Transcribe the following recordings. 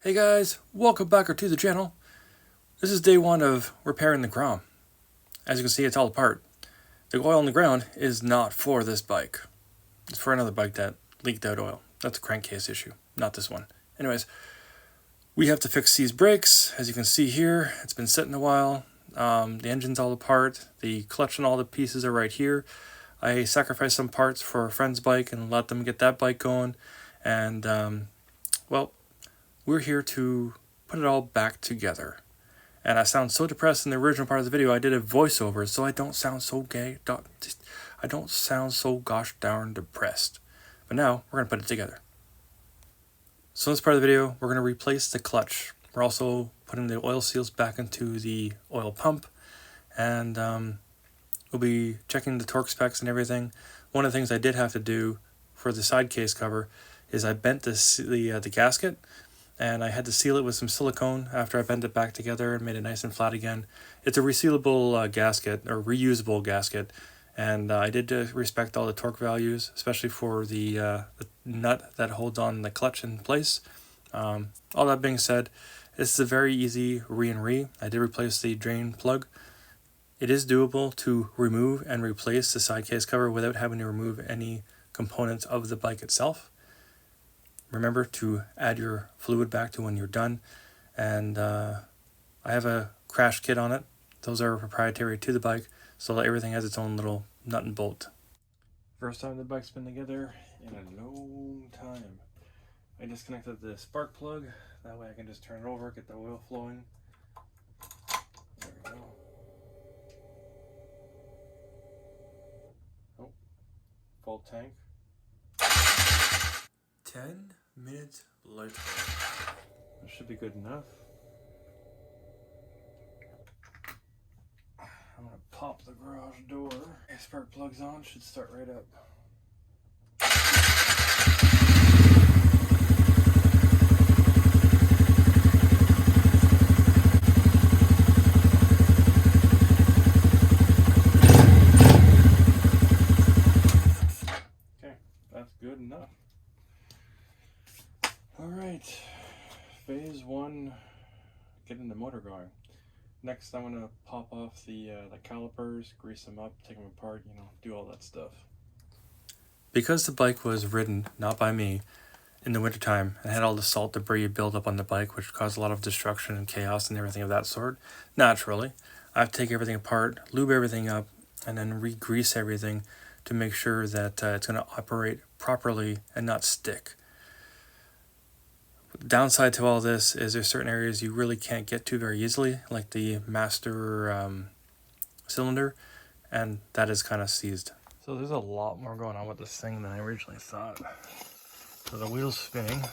Hey guys, welcome back to the channel. This is day one of repairing the Grom. As you can see, it's all apart. The oil on the ground is not for this bike. It's for another bike that leaked out oil. That's a crankcase issue, not this one. Anyways, we have to fix these brakes. As you can see here, it's been sitting a while. The engine's all apart. The clutch and all the pieces are right here. I sacrificed some parts for a friend's bike and let them get that bike going. And, well, we're here to put it all back together. And I sound so depressed in the original part of the video. I did a voiceover so I don't sound so I don't sound so gosh darn depressed. But now we're gonna put it together. So in this part of the video, we're gonna replace the clutch. We're also putting the oil seals back into the oil pump, and we'll be checking the torque specs and everything. One of the things I did have to do for the side case cover is I bent the gasket, and I had to seal it with some silicone after I bent it back together and made it nice and flat again. It's a resealable gasket, or reusable gasket, and I did respect all the torque values, especially for the nut that holds on the clutch in place. All that being said, this is a very easy re-and-re. I did replace the drain plug. It is doable to remove and replace the side case cover without having to remove any components of the bike itself. Remember to add your fluid back to when you're done. And I have a crash kit on it. Those are proprietary to the bike, so everything has its own little nut and bolt. First time the bike's been together in a long time. I disconnected the spark plug. That way I can just turn it over, get the oil flowing. There we go. Oh, full tank. 10 minutes later. That should be good enough. I'm gonna pop the garage door. Spark plug's on, should start right up. Okay, that's good enough. Alright, phase one, getting the motor going. Next, I'm going to pop off the calipers, grease them up, take them apart, do all that stuff. Because the bike was ridden, not by me, in the wintertime, and had all the salt debris build up on the bike, which caused a lot of destruction and chaos and everything of that sort, naturally, I have to take everything apart, lube everything up, and then re-grease everything to make sure that it's going to operate properly and not stick. The downside to all this is there's certain areas you really can't get to very easily, like the master cylinder, and that is kind of seized. So there's a lot more going on with this thing than I originally thought. So the wheel's spinning,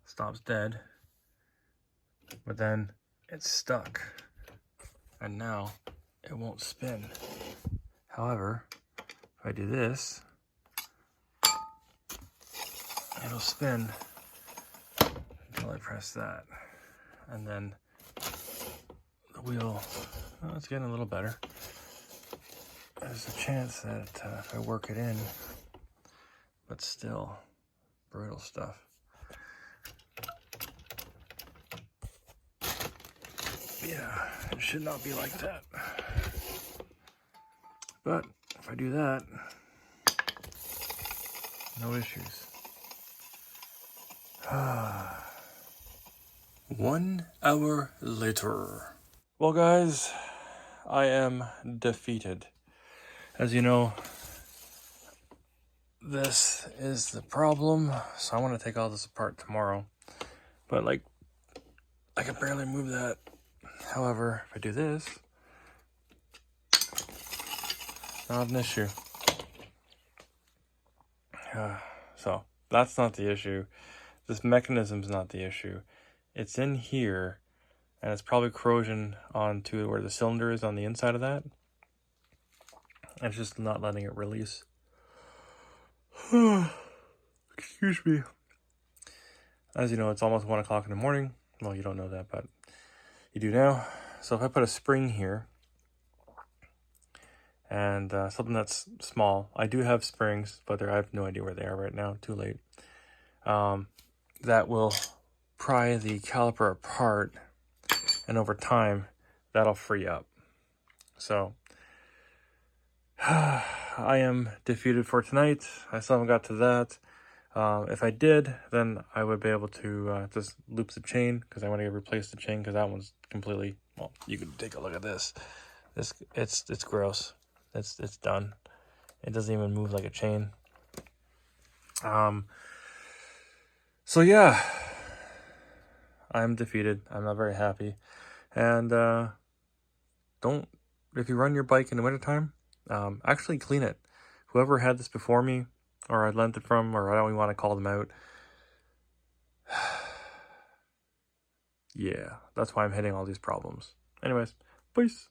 stops dead, but then it's stuck, and now it won't spin. However, if I do this, it'll spin until I press that, and then the wheel, well, it's getting a little better. There's a chance that if I work it in, but still brutal stuff. Yeah, it should not be like that, but if I do that, no issues. 1 hour later. Well guys, I am defeated. As you know, this is the problem, so I want to take all this apart tomorrow. But I can barely move that. However, if I do this, not an issue. So that's not the issue. This mechanism's not the issue. It's in here, and it's probably corrosion onto where the cylinder is on the inside of that. It's just not letting it release. Excuse me. As you know, it's almost 1 o'clock in the morning. Well, you don't know that, but you do now. So if I put a spring here, and something that's small. I do have springs, but I have no idea where they are right now. Too late. that will pry the caliper apart, and over time that'll free up. So I am defeated for tonight. I still haven't got to that. If I did, then I would be able to just loop the chain, because I want to replace the chain, because that one's completely, well, you can take a look at this. It's gross. It's done. It doesn't even move like a chain. So yeah, I'm defeated. I'm not very happy. And if you run your bike in the wintertime, actually clean it. Whoever had this before me, or I lent it from, or I don't even want to call them out. Yeah, that's why I'm hitting all these problems. Anyways, peace.